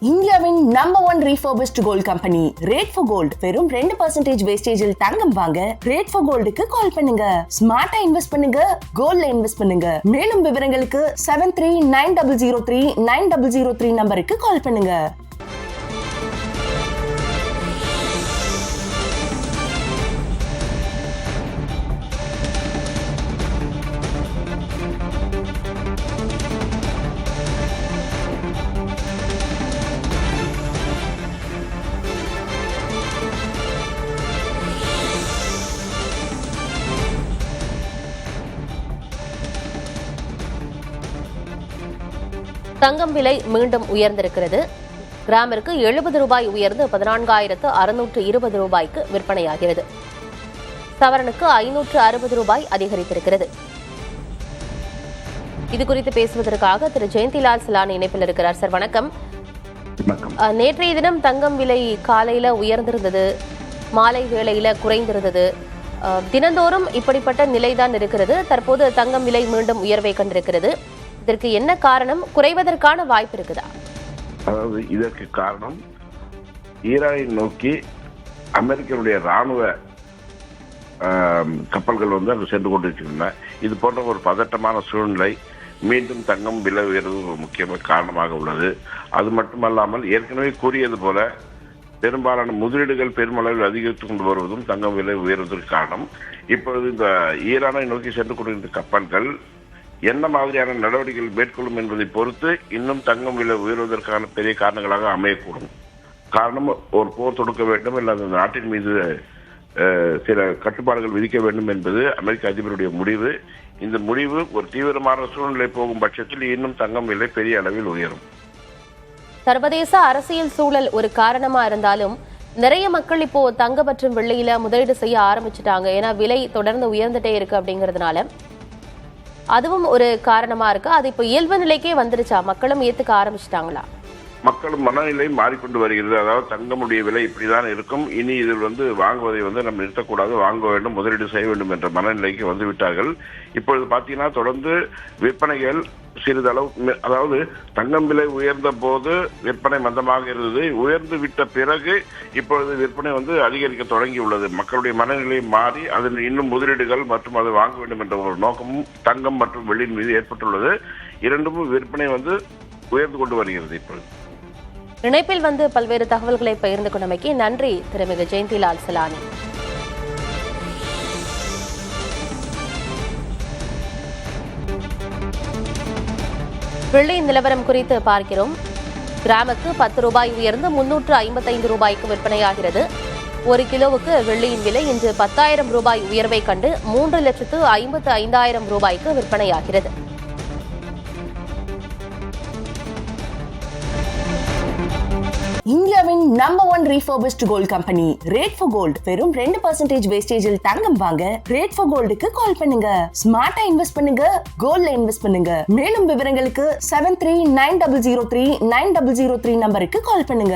இந்தியாவின் number 1 refurbished gold company Rate for Gold வெறும் 2% வேஸ்டேஜில் தங்கம் வாங்க Rate for Goldக்கு கால் பண்ணுங்க. ஸ்மார்ட்டா இன்வெஸ்ட் பண்ணுங்க, கோல்ட்ல இன்வெஸ்ட் பண்ணுங்க. மேலும் விவரங்களுக்கு 7390039003 நம்பருக்கு கால் பண்ணுங்க. தங்கம் விலை மீண்டும் உயர்ந்திருக்கிறது. கிராமிற்கு 70 ரூபாய் உயர்ந்து 14,620 ரூபாய்க்கு விற்பனையாகிறது. சவரனுக்கு 560 ரூபாய் அதிகரித்திருக்கிறது. இது குறித்து பேசுவதற்காக திரு ஜெயந்திலால் சலானி இணைப்பில் இருக்கிறார். சார் வணக்கம். நேற்றைய தினம் தங்கம் விலை காலையில உயர்ந்திருந்தது, மாலை வேளையில குறைந்திருந்தது. தினந்தோறும் இப்படிப்பட்ட நிலைதான் இருக்கிறது. தற்போது தங்கம் விலை மீண்டும் உயர்வை கண்டிருக்கிறது. இதற்கு என்ன காரணம்? குறைவதற்கான வாய்ப்பு இருக்குதா? அதாவது இதற்கு காரணம் ஈரானை நோக்கி அமெரிக்கனுடைய ராணுவ கப்பல்கள் அங்கு சென்று கொண்டிருக்கின்றன. இது போன்ற ஒரு பதட்டமான சூழ்நிலை மீண்டும் தங்கம் விலை உயர்வு ஒரு முக்கியமான காரணமாக உள்ளது. அது மட்டுமல்லாமல் ஏற்கனவே கூறியது போல பெரும்பாலான முதலீடுகள் பெருமளவில் அதிகரித்துக் கொண்டு வருவதும் தங்கம் விலை உயர்வதற்கு காரணம். இப்பொழுது இந்த ஈரானை நோக்கி சென்று கொண்டிருக்கிற கப்பல்கள் என்ன மாதிரியான நடவடிக்கைகள் மேற்கொள்ளும் என்பதை பொறுத்து இன்னும் தங்கம் விலை உயர்வதற்கான பெரிய காரணங்களாக அமையக்கூடும். காரணம், ஒரு போர் தொடுக்க வேண்டும் இல்லை அந்த நாட்டின் மீது சில கட்டுப்பாடுகள் விதிக்க வேண்டும் என்பது அமெரிக்க அதிபருடைய முடிவு. இந்த முடிவு ஒரு தீவிரமான சூழ்நிலை போகும் பட்சத்தில் இன்னும் தங்கம் விலை பெரிய அளவில் உயரும். சர்வதேச அரசியல் சூழல் ஒரு காரணமா இருந்தாலும் நிறைய மக்கள் இப்போ தங்கம் மற்றும் வெள்ளியில முதலீடு செய்ய ஆரம்பிச்சுட்டாங்க. ஏன்னா விலை தொடர்ந்து உயர்ந்துட்டே இருக்கு அப்படிங்கறதுனால அதுவும் ஒரு காரணமா இருக்கு. அது இப்ப இயல்பு நிலைக்கே வந்துருச்சா? மக்களும் ஏத்துக்க ஆரம்பிச்சிட்டாங்களா? மக்களும் மனநிலை மாறிக்கொண்டு வருகிறது. அதாவது தங்கமுடைய விலை இப்படிதான் இருக்கும், இனி இதில் வாங்குவதை நம்ம நிறுத்தக்கூடாது, வாங்க வேண்டும், முதலீடு செய்ய வேண்டும் என்ற மனநிலைக்கு வந்து விட்டார்கள். இப்பொழுது பார்த்தீங்கன்னா தொடர்ந்து விற்பனைகள் சிறிதளவு, அதாவது தங்கம் விலை உயர்ந்த போது விற்பனை மந்தமாக இருந்தது. உயர்ந்து விட்ட பிறகு இப்பொழுது விற்பனை அதிகரிக்க தொடங்கி உள்ளது. மக்களுடைய மனநிலை மாறி அதில் இன்னும் முதலீடுகள் மற்றும் அதை வாங்க வேண்டும் என்ற ஒரு நோக்கமும் தங்கம் மற்றும் வெள்ளியின் மீது ஏற்பட்டுள்ளது. இரண்டும் விற்பனை உயர்ந்து கொண்டு வருகிறது. இப்பொழுது இணைப்பில் பல்வேறு தகவல்களை பகிர்ந்து கொண்டமைக்கு நன்றி திருமிகு ஜெயந்திலால் சலானி. வெள்ளியின் நிலவரம் குறித்து பார்க்கிறோம். கிராமுக்கு 10 ரூபாய் உயர்ந்து 355 ரூபாய்க்கு விற்பனையாகிறது. ஒரு கிலோவுக்கு வெள்ளியின் விலை இன்று 10,000 ரூபாய் உயர்வை கண்டு 3,55,000 ரூபாய்க்கு விற்பனையாகிறது. இந்தியாவின் number 1 refurbished gold company Rate for Gold வெறும் 2% வேஸ்டேஜில் தங்கம் வாங்க Rate for Goldக்கு கால் பண்ணுங்க. ஸ்மார்ட்டா இன்வெஸ்ட் பண்ணுங்க, கோல்ட்ல இன்வெஸ்ட் பண்ணுங்க. மேலும் விவரங்களுக்கு 7390039003 நம்பருக்கு கால் பண்ணுங்க.